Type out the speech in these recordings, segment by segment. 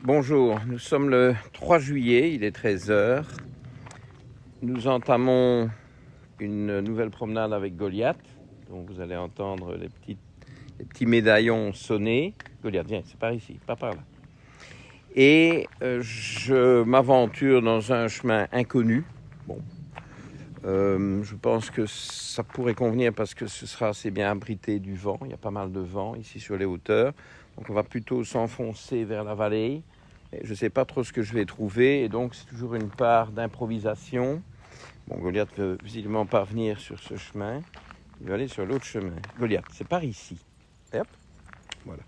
Bonjour, nous sommes le 3 juillet, il est 13 heures. Nous entamons une nouvelle promenade avec Goliath. Donc vous allez entendre les petits médaillons sonner. Goliath, viens, c'est par ici, pas par là. Et je m'aventure dans un chemin inconnu. Je pense que ça pourrait convenir parce que ce sera assez bien abrité du vent. Il y a pas mal de vent ici sur les hauteurs. Donc on va plutôt s'enfoncer vers la vallée. Et je ne sais pas trop ce que je vais trouver. Et donc c'est toujours une part d'improvisation. Bon, Goliath ne veut visiblement pas venir sur ce chemin. Il va aller sur l'autre chemin. Goliath, c'est par ici. Et hop, voilà.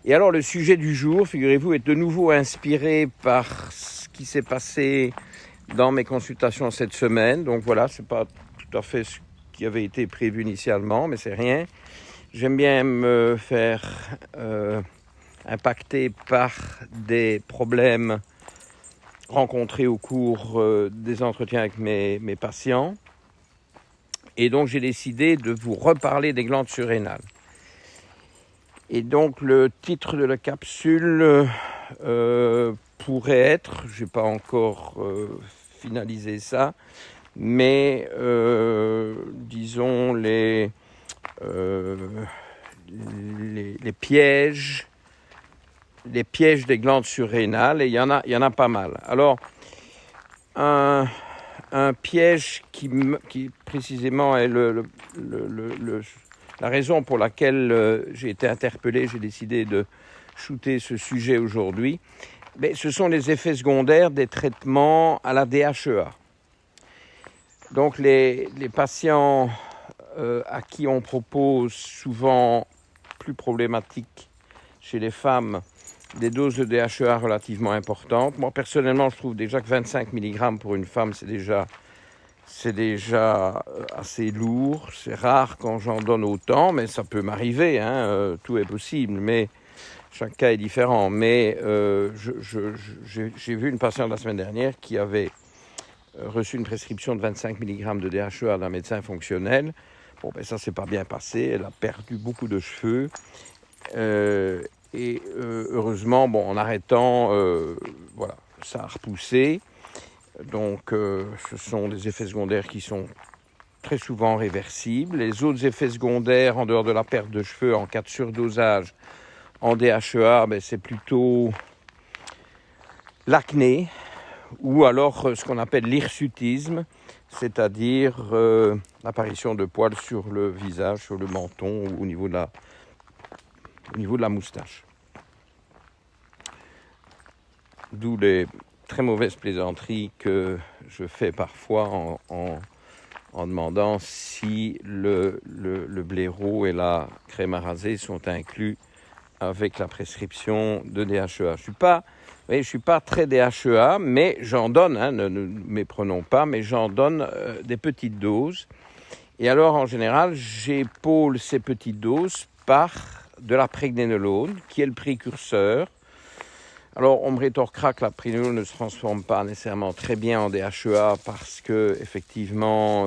Et alors le sujet du jour, figurez-vous, est de nouveau inspiré par ce qui s'est passé dans mes consultations cette semaine. Donc voilà, ce n'est pas tout à fait ce qui avait été prévu initialement, mais c'est rien. J'aime bien me faire impacter par des problèmes rencontrés au cours des entretiens avec mes patients. Et donc j'ai décidé de vous reparler des glandes surrénales. Et donc le titre de la capsule pourrait être, je n'ai pas encore finalisé ça, mais disons les pièges des glandes surrénales, et il y en a pas mal. Alors un piège qui précisément est la raison pour laquelle j'ai été interpellé, j'ai décidé de shooter ce sujet aujourd'hui, mais ce sont les effets secondaires des traitements à la DHEA. Donc les patients à qui on propose souvent plus problématiques chez les femmes des doses de DHEA relativement importantes. Moi personnellement je trouve déjà que 25 mg pour une femme c'est déjà assez lourd. C'est rare quand j'en donne autant, mais ça peut m'arriver, tout est possible, mais chaque cas est différent. Mais j'ai vu une patiente la semaine dernière qui avait reçu une prescription de 25 mg de DHEA d'un médecin fonctionnel. Bon, ben ça s'est pas bien passé, elle a perdu beaucoup de cheveux. Heureusement, en arrêtant, voilà, ça a repoussé. Donc, ce sont des effets secondaires qui sont très souvent réversibles. Les autres effets secondaires, en dehors de la perte de cheveux en cas de surdosage en DHEA, c'est plutôt l'acné ou alors ce qu'on appelle l'hirsutisme, c'est-à-dire l'apparition de poils sur le visage, sur le menton ou au niveau de la moustache. D'où les très mauvaises plaisanteries que je fais parfois en demandant si le blaireau et la crème à raser sont inclus avec la prescription de DHEA. Je suis pas très DHEA, mais j'en donne, ne méprenons pas, mais j'en donne des petites doses. Et alors, en général, j'épaule ces petites doses par de la pregnénolone, qui est le précurseur. Alors, on me rétorquera que la pregnénolone ne se transforme pas nécessairement très bien en DHEA parce que, effectivement,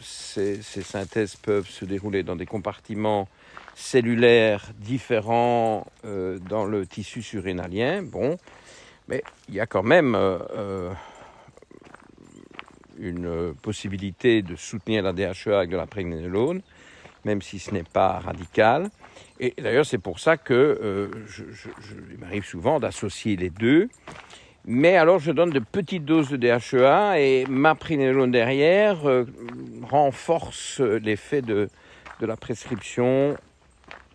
ces synthèses peuvent se dérouler dans des compartiments cellulaires différents dans le tissu surrénalien. Bon, mais il y a quand même une possibilité de soutenir la DHEA avec de la pregnénolone, même si ce n'est pas radical. Et d'ailleurs, c'est pour ça que il m'arrive souvent d'associer les deux. Mais alors, je donne de petites doses de DHEA et ma pregnénolone derrière renforce l'effet de la prescription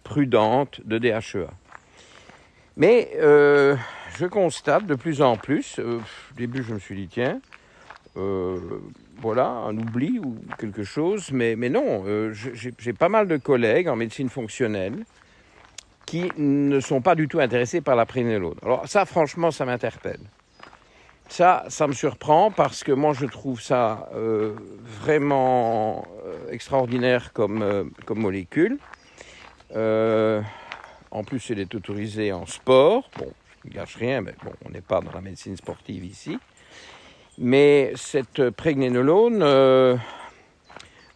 prudente de DHEA. Mais je constate de plus en plus, au début je me suis dit tiens, voilà, un oubli ou quelque chose, mais non, j'ai pas mal de collègues en médecine fonctionnelle qui ne sont pas du tout intéressés par la pregnénolone. Alors ça, franchement, ça m'interpelle. Ça me surprend parce que moi, je trouve ça vraiment extraordinaire comme molécule. En plus, elle est autorisée en sport. Bon, je ne gâche rien, mais bon, on n'est pas dans la médecine sportive ici. Mais cette pregnénolone,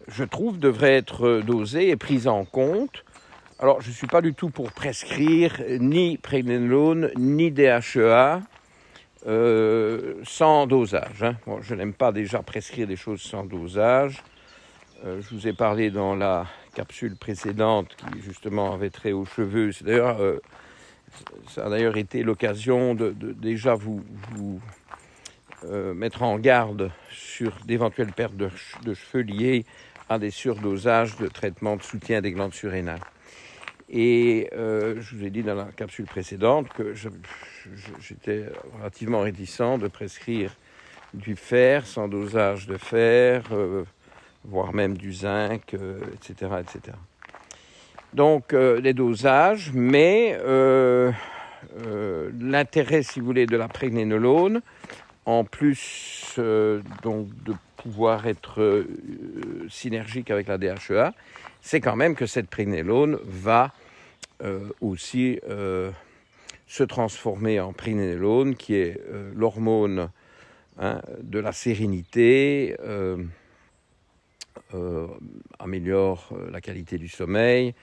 je trouve, devrait être dosée et prise en compte Alors, je ne suis pas du tout pour prescrire ni pregnénolone, ni DHEA sans dosage. Hein. Bon, je n'aime pas déjà prescrire des choses sans dosage. Je vous ai parlé dans la capsule précédente qui, justement, avait trait aux cheveux. C'est d'ailleurs, ça a d'ailleurs été l'occasion de déjà vous mettre en garde sur d'éventuelles pertes de cheveux liées à des surdosages de traitement de soutien des glandes surrénales. Et je vous ai dit dans la capsule précédente que j'étais relativement réticent de prescrire du fer sans dosage de fer, voire même du zinc, etc., etc. Donc les dosages, mais l'intérêt, si vous voulez, de la pregnénolone, en plus donc de pouvoir être synergique avec la DHEA, c'est quand même que cette pregnénolone va aussi se transformer en pregnénolone, qui est l'hormone de la sérénité, améliore la qualité du sommeil,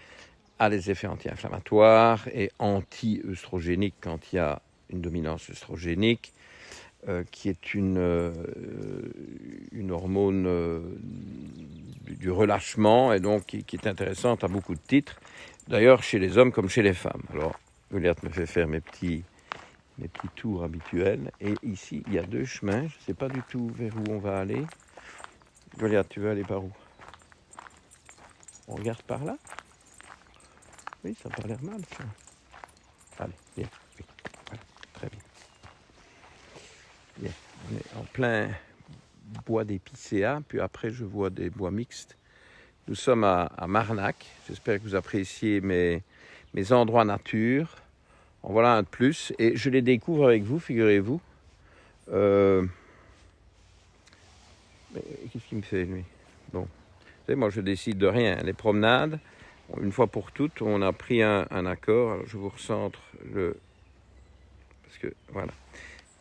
a des effets anti-inflammatoires et anti-œstrogéniques quand il y a une dominance œstrogénique, qui est une hormone du relâchement et donc qui est intéressante à beaucoup de titres, d'ailleurs chez les hommes comme chez les femmes. Alors, Goliath me fait faire mes petits tours habituels. Et ici, il y a 2 chemins. Je ne sais pas du tout vers où on va aller. Goliath, tu veux aller par où? On regarde par là? Oui, ça n'a pas l'air mal, ça. Allez, viens. Oui, voilà, très bien. Bien. On est en plein bois d'épicéa, puis après, je vois des bois mixtes. Nous sommes à Marnac. J'espère que vous appréciez mes endroits nature. En voilà un de plus. Et je les découvre avec vous, figurez-vous. Mais qu'est-ce qu'il me fait, lui? Bon. Vous savez, moi, je décide de rien. Les promenades, une fois pour toutes, on a pris un accord. Alors, je vous recentre le... Parce que, voilà,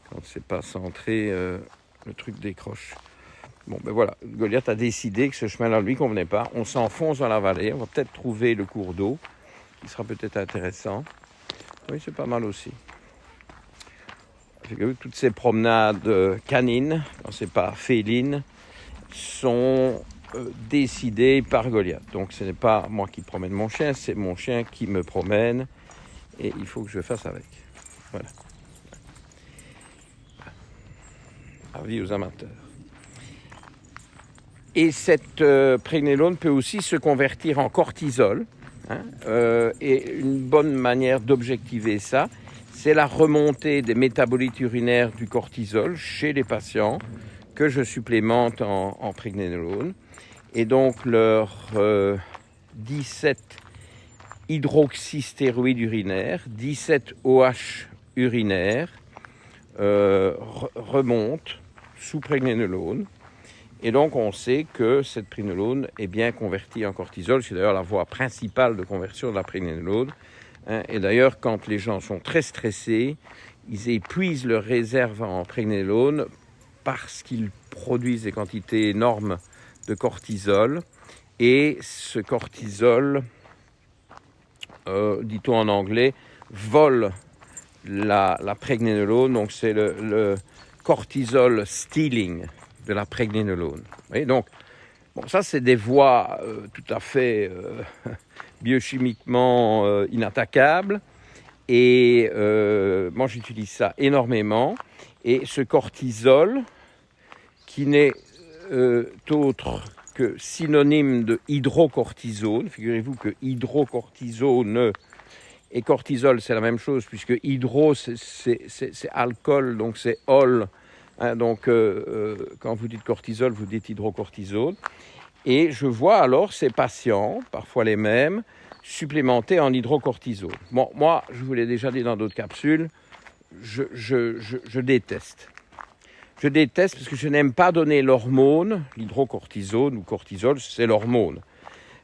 quand c'est pas centré, le truc décroche. Bon, ben voilà, Goliath a décidé que ce chemin-là ne lui convenait pas. On s'enfonce dans la vallée. On va peut-être trouver le cours d'eau, qui sera peut-être intéressant. Oui, c'est pas mal aussi. Toutes ces promenades canines, quand c'est pas félines, sont décidées par Goliath. Donc ce n'est pas moi qui promène mon chien, c'est mon chien qui me promène et il faut que je fasse avec. Voilà. Avis aux amateurs. Et cette pregnénolone peut aussi se convertir en cortisol. Et une bonne manière d'objectiver ça, c'est la remontée des métabolites urinaires du cortisol chez les patients que je supplémente en pregnénolone. Et donc leur 17 hydroxystéroïdes urinaires, 17 OH urinaires remontent sous pregnénolone. Et donc, on sait que cette pregnénolone est bien convertie en cortisol. C'est d'ailleurs la voie principale de conversion de la pregnénolone. Et d'ailleurs, quand les gens sont très stressés, ils épuisent leurs réserves en pregnénolone parce qu'ils produisent des quantités énormes de cortisol. Et ce cortisol, dit-on en anglais, vole la pregnénolone. Donc, c'est le cortisol stealing de la pregnénolone. Et donc, bon, ça, c'est des voies tout à fait biochimiquement inattaquables. Et moi, j'utilise ça énormément. Et ce cortisol, qui n'est autre que synonyme de hydrocortisone, figurez-vous que hydrocortisone et cortisol, c'est la même chose, puisque hydro, c'est alcool, donc c'est ol. Donc, quand vous dites cortisol, vous dites hydrocortisone. Et je vois alors ces patients, parfois les mêmes, supplémentés en hydrocortisone. Bon, moi, je vous l'ai déjà dit dans d'autres capsules, je déteste. Je déteste parce que je n'aime pas donner l'hormone, l'hydrocortisone ou cortisol, c'est l'hormone.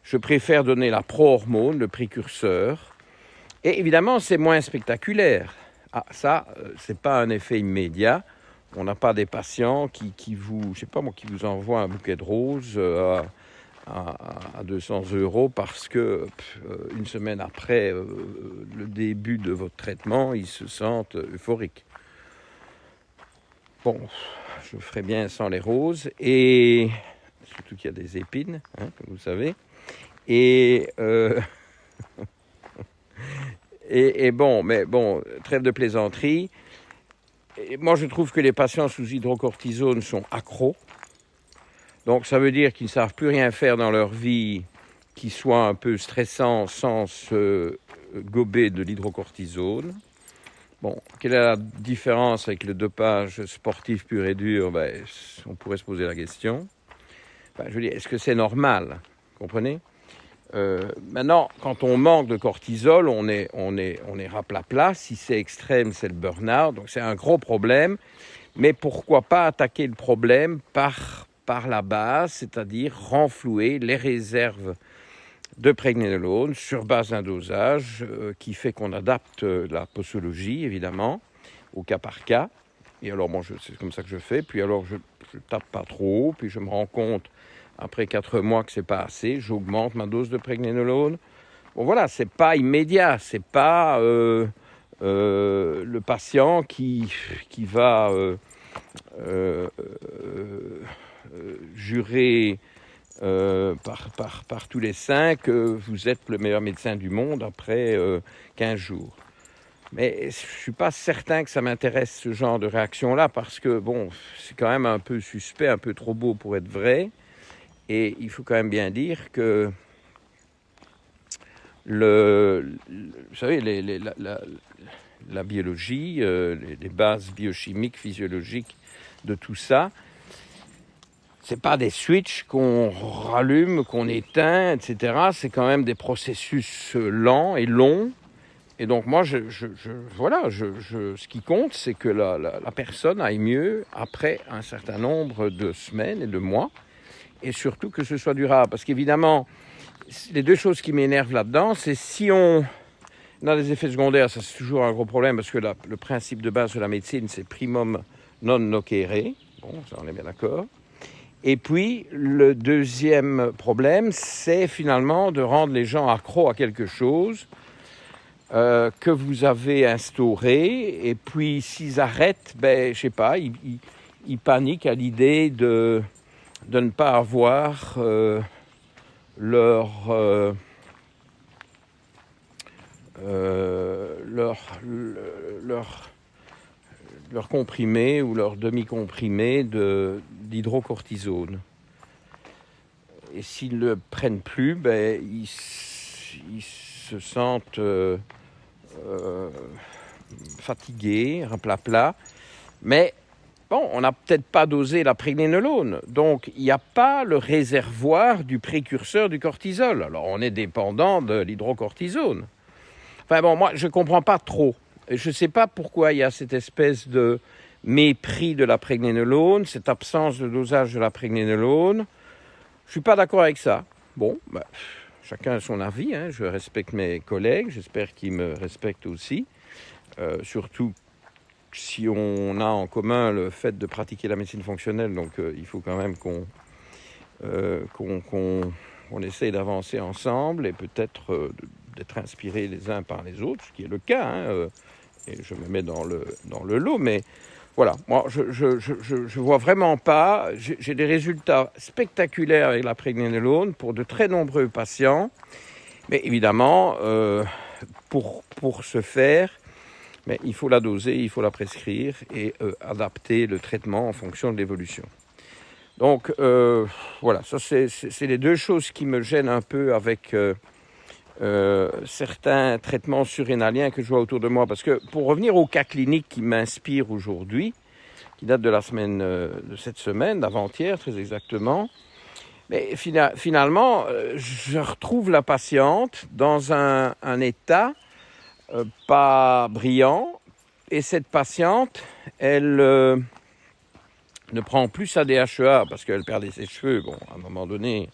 Je préfère donner la pro-hormone, le précurseur. Et évidemment, c'est moins spectaculaire. Ah, ça, c'est pas un effet immédiat. On n'a pas des patients qui vous, je sais pas moi, qui vous envoient un bouquet de roses à 200 € parce que une semaine après le début de votre traitement, ils se sentent euphoriques. Bon, je ferai bien sans les roses, et surtout qu'il y a des épines, hein, comme vous savez. Et bon, mais bon, trêve de plaisanterie. Et moi, je trouve que les patients sous hydrocortisone sont accros. Donc, ça veut dire qu'ils ne savent plus rien faire dans leur vie qui soit un peu stressant sans se gober de l'hydrocortisone. Bon, quelle est la différence avec le dopage sportif pur et dur? On pourrait se poser la question. Je veux dire, est-ce que c'est normal? Vous comprenez? Maintenant, quand on manque de cortisol, on est raplapla. Si c'est extrême, c'est le burn-out. Donc c'est un gros problème. Mais pourquoi pas attaquer le problème par la base, c'est-à-dire renflouer les réserves de pregnénolone sur base d'un dosage qui fait qu'on adapte la posologie, évidemment, au cas par cas. Et alors, bon, c'est comme ça que je fais. Puis alors, je tape pas trop. Puis je me rends compte, après 4 mois, que c'est pas assez. J'augmente ma dose de pregnénolone. Bon, voilà, c'est pas immédiat. C'est pas le patient qui va jurer par tous les saints que vous êtes le meilleur médecin du monde après 15 jours. Mais je ne suis pas certain que ça m'intéresse, ce genre de réaction-là, parce que, bon, c'est quand même un peu suspect, un peu trop beau pour être vrai. Et il faut quand même bien dire que, vous savez, la biologie, les bases biochimiques, physiologiques de tout ça, c'est pas des switches qu'on rallume, qu'on éteint, etc. C'est quand même des processus lents et longs. Et donc moi, ce qui compte, c'est que la personne aille mieux après un certain nombre de semaines et de mois, et surtout que ce soit durable. Parce qu'évidemment, les deux choses qui m'énervent là-dedans, c'est si on a des effets secondaires, ça c'est toujours un gros problème, parce que le principe de base de la médecine, c'est primum non nocere. Bon, ça on est bien d'accord. Et puis, le deuxième problème, c'est finalement de rendre les gens accros à quelque chose que vous avez instauré. Et puis, s'ils arrêtent, je sais pas, ils paniquent à l'idée de ne pas avoir leur comprimé ou leur demi-comprimé d'hydrocortisone. Et s'ils ne le prennent plus, ils se sentent fatigués, raplapla. Mais bon, on n'a peut-être pas dosé la pregnénolone. Donc, il n'y a pas le réservoir du précurseur du cortisol. Alors, on est dépendant de l'hydrocortisone. Enfin bon, moi, je ne comprends pas trop. Je ne sais pas pourquoi il y a cette espèce de mépris de la pregnénolone, cette absence de dosage de la pregnénolone. Je ne suis pas d'accord avec ça. Bon, chacun a son avis. Hein. Je respecte mes collègues. J'espère qu'ils me respectent aussi. Surtout si on a en commun le fait de pratiquer la médecine fonctionnelle. Donc, il faut quand même qu'on essaye d'avancer ensemble et peut-être d'être inspirés les uns par les autres, ce qui est le cas. Hein, et je me mets dans le lot, mais voilà, moi je vois vraiment pas. J'ai des résultats spectaculaires avec la pregnénolone pour de très nombreux patients, mais évidemment pour ce faire, mais il faut la doser, il faut la prescrire et adapter le traitement en fonction de l'évolution. Donc voilà, ça c'est les deux choses qui me gênent un peu avec certains traitements surrénaliens que je vois autour de moi. Parce que pour revenir au cas clinique qui m'inspire aujourd'hui, qui date de cette semaine, d'avant-hier très exactement, mais finalement, je retrouve la patiente dans un état pas brillant. Et cette patiente, elle ne prend plus sa DHEA parce qu'elle perdait ses cheveux. Bon, à un moment donné...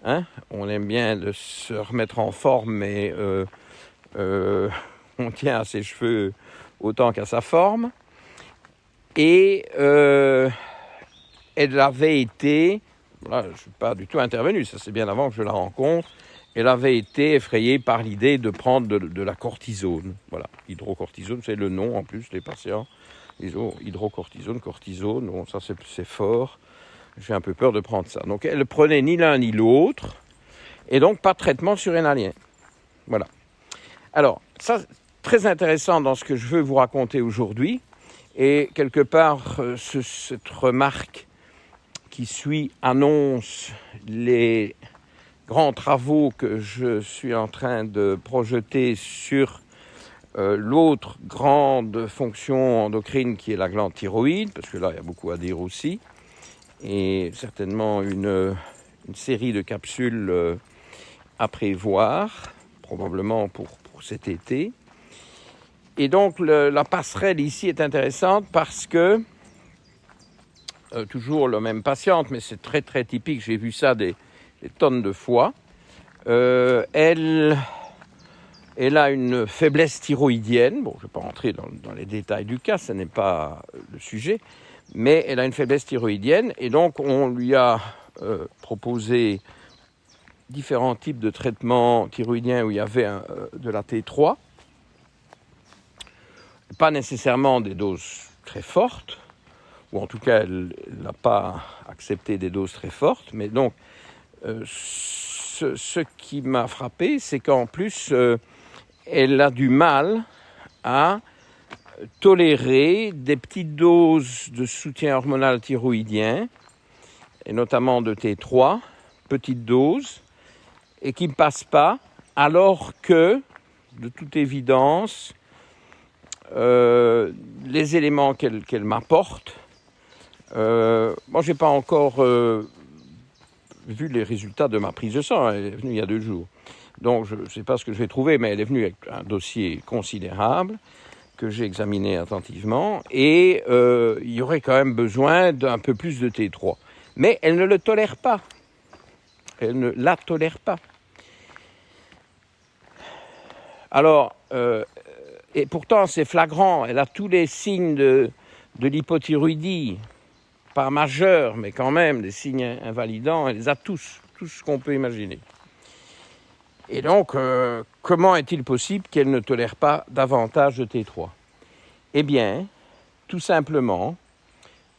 Hein, on aime bien de se remettre en forme, mais on tient à ses cheveux autant qu'à sa forme. Et elle avait été Là, je ne suis pas du tout intervenu, ça c'est bien avant que je la rencontre. Elle avait été effrayée par l'idée de prendre de la cortisone. Voilà, hydrocortisone, c'est le nom en plus, les patients. Ils ont hydrocortisone, cortisone, bon, ça c'est fort. J'ai un peu peur de prendre ça. Donc elle ne prenait ni l'un ni l'autre, et donc pas de traitement surrénalien. Voilà. Alors, ça, très intéressant dans ce que je veux vous raconter aujourd'hui, et quelque part, cette remarque qui suit annonce les grands travaux que je suis en train de projeter sur l'autre grande fonction endocrine qui est la glande thyroïde, parce que là, il y a beaucoup à dire aussi, et certainement une série de capsules à prévoir, probablement pour cet été. Et donc, la passerelle ici est intéressante parce que toujours la même patiente, mais c'est très très typique, j'ai vu ça des tonnes de fois. Elle a une faiblesse thyroïdienne. Bon, je ne vais pas rentrer dans les détails du cas, ce n'est pas le sujet, mais elle a une faiblesse thyroïdienne et donc on lui a proposé différents types de traitements thyroïdiens où il y avait de la T3, pas nécessairement des doses très fortes, ou en tout cas, elle n'a pas accepté des doses très fortes. Mais donc, ce qui m'a frappé, c'est qu'en plus, elle a du mal à tolérer des petites doses de soutien hormonal thyroïdien, et notamment de T3, petites doses, et qui ne passent pas, alors que, de toute évidence, les éléments qu'elle m'apporte, moi, je n'ai pas encore vu les résultats de ma prise de sang. Elle est venue il y a 2 jours. Donc, je ne sais pas ce que je vais trouver, mais elle est venue avec un dossier considérable que j'ai examiné attentivement. Et il y aurait quand même besoin d'un peu plus de T3. Mais elle ne le tolère pas. Elle ne la tolère pas. Alors, et pourtant, c'est flagrant. Elle a tous les signes de l'hypothyroïdie. Pas majeurs, mais quand même des signes invalidants, elle les a tous ce qu'on peut imaginer. Et donc, comment est-il possible qu'elle ne tolère pas davantage de T3 ? Eh bien, tout simplement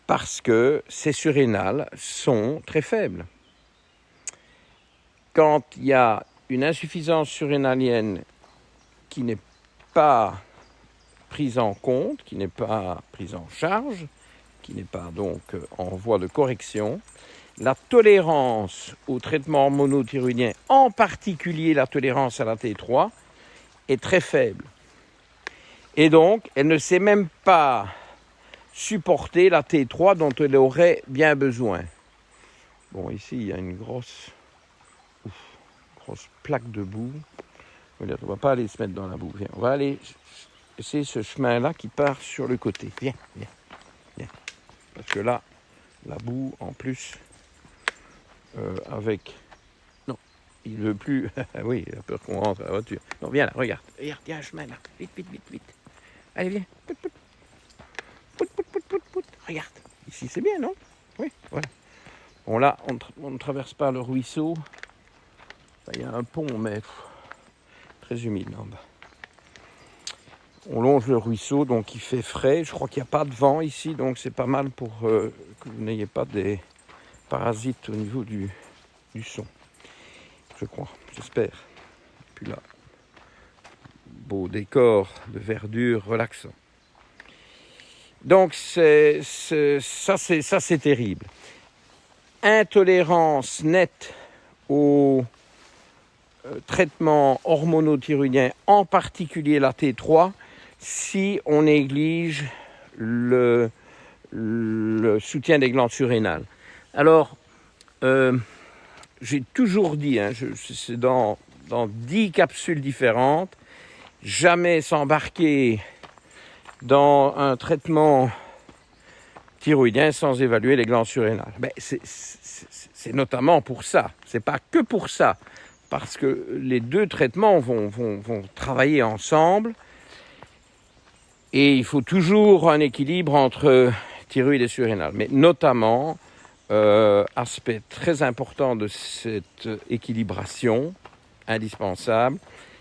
parce que ses surrénales sont très faibles. Quand il y a une insuffisance surrénalienne qui n'est pas prise en compte, qui n'est pas prise en charge, qui n'est pas donc en voie de correction, la tolérance aux traitements hormonothyroïdiens, en particulier la tolérance à la T3, est très faible. Et donc, elle ne sait même pas supporter la T3 dont elle aurait bien besoin. Bon, ici, il y a une grosse plaque de boue. On ne va pas aller se mettre dans la boue. Viens, on va aller essayer ce chemin-là qui part sur le côté. Viens. Parce que là, la boue, en plus, avec... Non, il ne veut plus... oui, il a peur qu'on rentre à la voiture. Non, viens là, regarde. Regarde, il y a un chemin là. Vite. Allez, viens. Pout. Regarde. Ici, c'est bien, non? Oui, voilà. Bon, là, on ne traverse pas le ruisseau. Il y a un pont, mais très humide là en bas. On longe le ruisseau, donc il fait frais. Je crois qu'il n'y a pas de vent ici, donc c'est pas mal pour que vous n'ayez pas des parasites au niveau du son. Je crois, j'espère. Puis là, beau décor de verdure relaxant. Donc ça c'est terrible. Intolérance nette aux traitements hormonothyroïdiens, en particulier la T3, si on néglige le soutien des glandes surrénales. Alors, j'ai toujours dit, c'est dans 10 capsules différentes, jamais s'embarquer dans un traitement thyroïdien sans évaluer les glandes surrénales. Ben, c'est notamment pour ça, c'est pas que pour ça, parce que les 2 traitements vont travailler ensemble. Et il faut toujours un équilibre entre thyroïde et surrénal. Mais notamment, aspect très important de cette équilibration indispensable,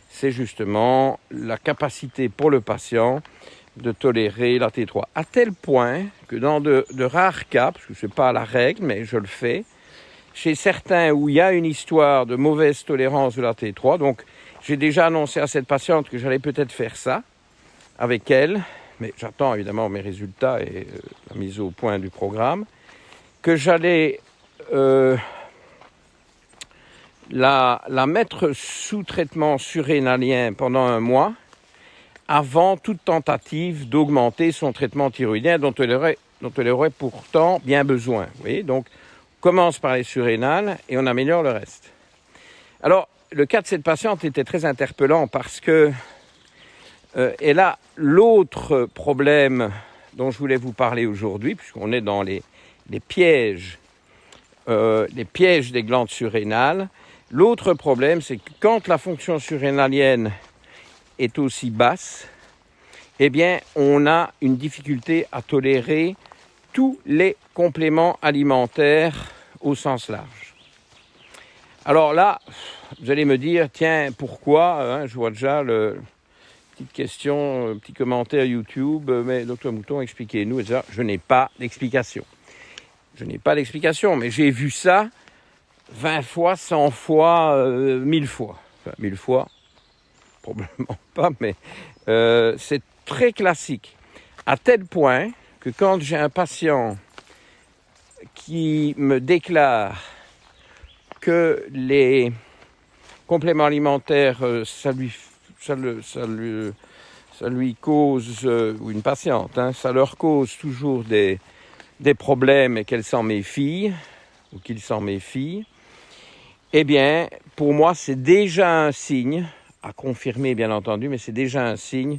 c'est justement la capacité pour le patient de tolérer la T3. À tel point que dans de rares cas, parce que ce n'est pas la règle, mais je le fais, chez certains où il y a une histoire de mauvaise tolérance de la T3, donc j'ai déjà annoncé à cette patiente que j'allais peut-être faire ça avec elle, mais j'attends évidemment mes résultats et la mise au point du programme, que j'allais la mettre sous traitement surrénalien pendant 1 mois avant toute tentative d'augmenter son traitement thyroïdien dont elle aurait pourtant bien besoin. Vous voyez, donc on commence par les surrénales et on améliore le reste. Alors, le cas de cette patiente était très interpellant parce que elle a l'autre problème dont je voulais vous parler aujourd'hui, puisqu'on est dans les pièges des glandes surrénales. L'autre problème, c'est que quand la fonction surrénalienne est aussi basse, eh bien, on a une difficulté à tolérer tous les compléments alimentaires au sens large. Alors là, vous allez me dire, tiens, pourquoi je vois déjà petite question, petit commentaire YouTube, mais Dr Mouton, expliquez-nous. Et ça, je n'ai pas d'explication. Je n'ai pas d'explication, mais j'ai vu ça 20 fois, 100 fois, 1000 fois. Enfin, 1000 fois, probablement pas, mais c'est très classique. À tel point que quand j'ai un patient qui me déclare que les compléments alimentaires, ça lui cause, ou une patiente, ça leur cause toujours des problèmes et qu'elle s'en méfie, ou qu'il s'en méfie, eh bien, pour moi, c'est déjà un signe, à confirmer bien entendu, mais c'est déjà un signe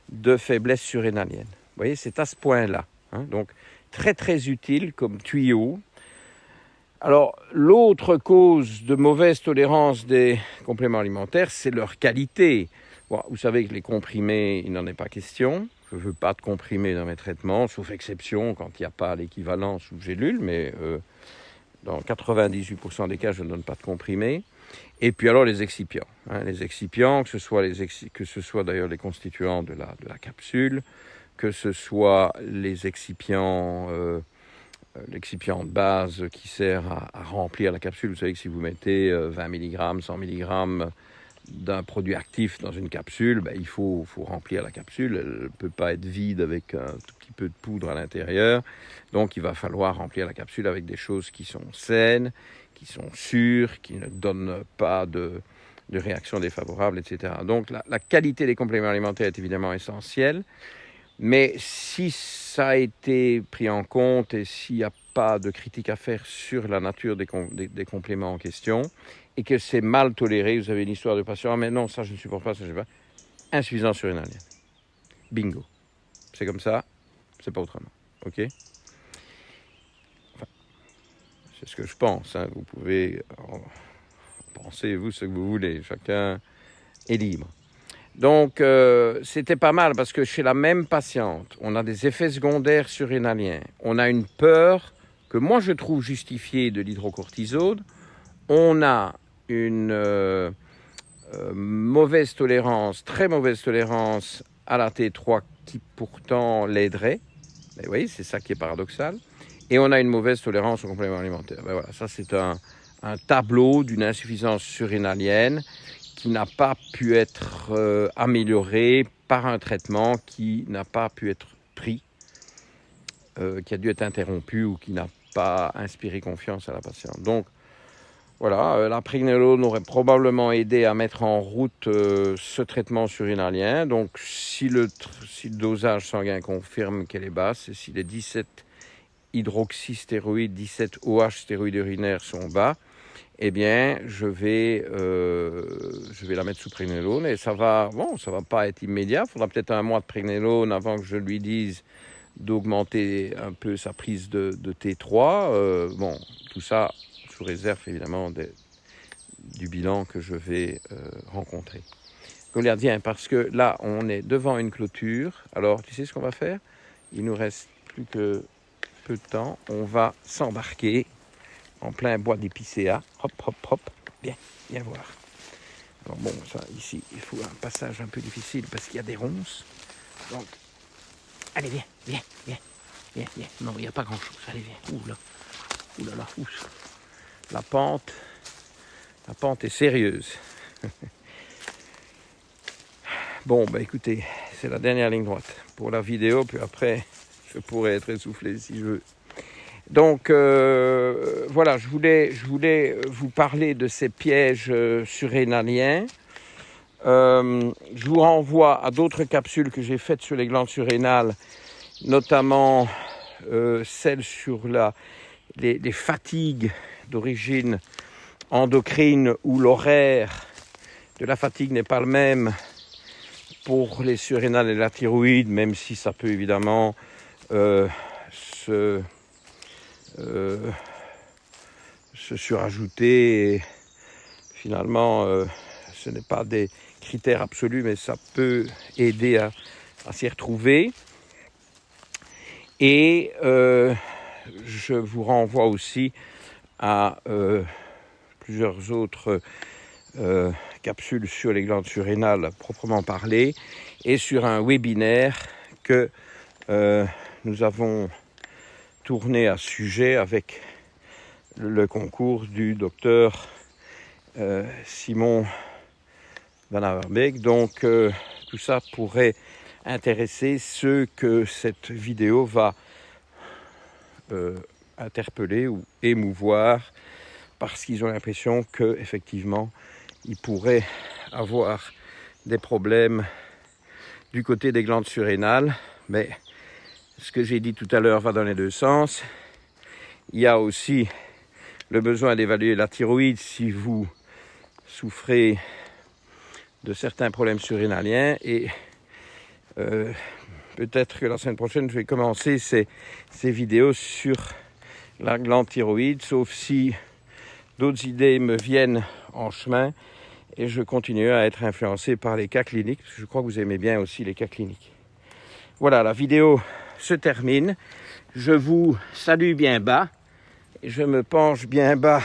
de faiblesse surrénalienne. Vous voyez, c'est à ce point-là. Donc, très très utile comme tuyau. Alors, l'autre cause de mauvaise tolérance des compléments alimentaires, c'est leur qualité. Bon, vous savez que les comprimés, il n'en est pas question. Je ne veux pas de comprimés dans mes traitements, sauf exception quand il n'y a pas l'équivalent sous gélule, mais dans 98% des cas, je ne donne pas de comprimés. Et puis alors les excipients. Les excipients, que ce soit d'ailleurs les constituants de la capsule, que ce soit les excipients, l'excipient de base qui sert à remplir la capsule. Vous savez que si vous mettez 20 mg, 100 mg d'un produit actif dans une capsule, il faut remplir la capsule. Elle ne peut pas être vide avec un tout petit peu de poudre à l'intérieur. Donc il va falloir remplir la capsule avec des choses qui sont saines, qui sont sûres, qui ne donnent pas de réactions défavorables, etc. Donc la qualité des compléments alimentaires est évidemment essentielle. Mais si ça a été pris en compte et s'il n'y a pas de critique à faire sur la nature des compléments en question et que c'est mal toléré, vous avez une histoire de patient, mais non, ça je ne supporte pas, ça je ne sais pas, insuffisance surrénalienne. Bingo. C'est comme ça, c'est pas autrement. Ok ? Enfin, c'est ce que je pense. Vous pouvez penser, vous, ce que vous voulez. Chacun est libre. Donc, c'était pas mal parce que chez la même patiente, on a des effets secondaires surrénaliens. On a une peur que moi je trouve justifiée de l'hydrocortisone. On a une mauvaise tolérance, très mauvaise tolérance à la T3 qui pourtant l'aiderait. Et vous voyez, c'est ça qui est paradoxal. Et on a une mauvaise tolérance aux compléments alimentaires. Voilà, ça c'est un tableau d'une insuffisance surrénalienne qui n'a pas pu être amélioré par un traitement qui n'a pas pu être pris, qui a dû être interrompu ou qui n'a pas inspiré confiance à la patiente. Donc, voilà, la pregnénolone aurait probablement aidé à mettre en route ce traitement surrénalien. Donc, si le dosage sanguin confirme qu'elle est basse, et si les 17 hydroxystéroïdes, 17 OH stéroïdes urinaires sont bas, eh bien, je vais la mettre sous pregnénolone et ça va pas être immédiat. Il faudra peut-être 1 mois de pregnénolone avant que je lui dise d'augmenter un peu sa prise de T3. Tout ça sous réserve évidemment du bilan que je vais rencontrer. Goliath, viens, parce que là, on est devant une clôture. Alors, tu sais ce qu'on va faire ? Il nous reste plus que peu de temps, on va s'embarquer en plein bois d'épicéa. Hop, hop, hop. Viens voir. Alors bon, ça, ici, il faut un passage un peu difficile parce qu'il y a des ronces. Donc, allez, viens. Non, il n'y a pas grand-chose. Allez, viens. Ouh là là. La pente est sérieuse. Bon, écoutez, c'est la dernière ligne droite pour la vidéo, puis après, je pourrais être essoufflé si je veux. Donc, voilà, je voulais vous parler de ces pièges surrénaliens. Je vous renvoie à d'autres capsules que j'ai faites sur les glandes surrénales, notamment celles sur les fatigues d'origine endocrine, où l'horaire de la fatigue n'est pas le même pour les surrénales et la thyroïde, même si ça peut évidemment se surajouter. Et finalement, ce n'est pas des critères absolus, mais ça peut aider à s'y retrouver. Et je vous renvoie aussi à plusieurs autres capsules sur les glandes surrénales proprement parlées et sur un webinaire que nous avons tourné à ce sujet avec le concours du docteur Simon Van Averbeek. Donc tout ça pourrait intéresser ceux que cette vidéo va interpeller ou émouvoir, parce qu'ils ont l'impression qu'effectivement, ils pourraient avoir des problèmes du côté des glandes surrénales. Mais ce que j'ai dit tout à l'heure va dans les deux sens. Il y a aussi le besoin d'évaluer la thyroïde si vous souffrez de certains problèmes surrénaliens. Et peut-être que la semaine prochaine, je vais commencer ces vidéos sur la glande thyroïde, sauf si d'autres idées me viennent en chemin, et je continue à être influencé par les cas cliniques, parce que je crois que vous aimez bien aussi les cas cliniques. Voilà, la vidéo se termine. Je vous salue bien bas, et je me penche bien bas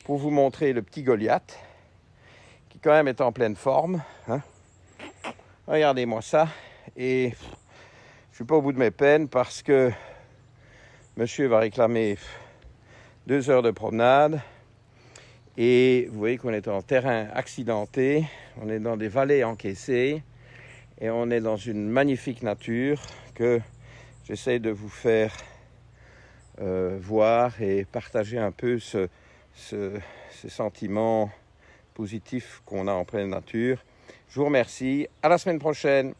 pour vous montrer le petit Goliath, qui quand même est en pleine forme. Hein. Regardez-moi ça, et je ne suis pas au bout de mes peines, parce que monsieur va réclamer 2 heures de promenade. Et vous voyez qu'on est en terrain accidenté, on est dans des vallées encaissées et on est dans une magnifique nature que j'essaie de vous faire voir et partager un peu ce sentiment positif qu'on a en pleine nature. Je vous remercie, à la semaine prochaine.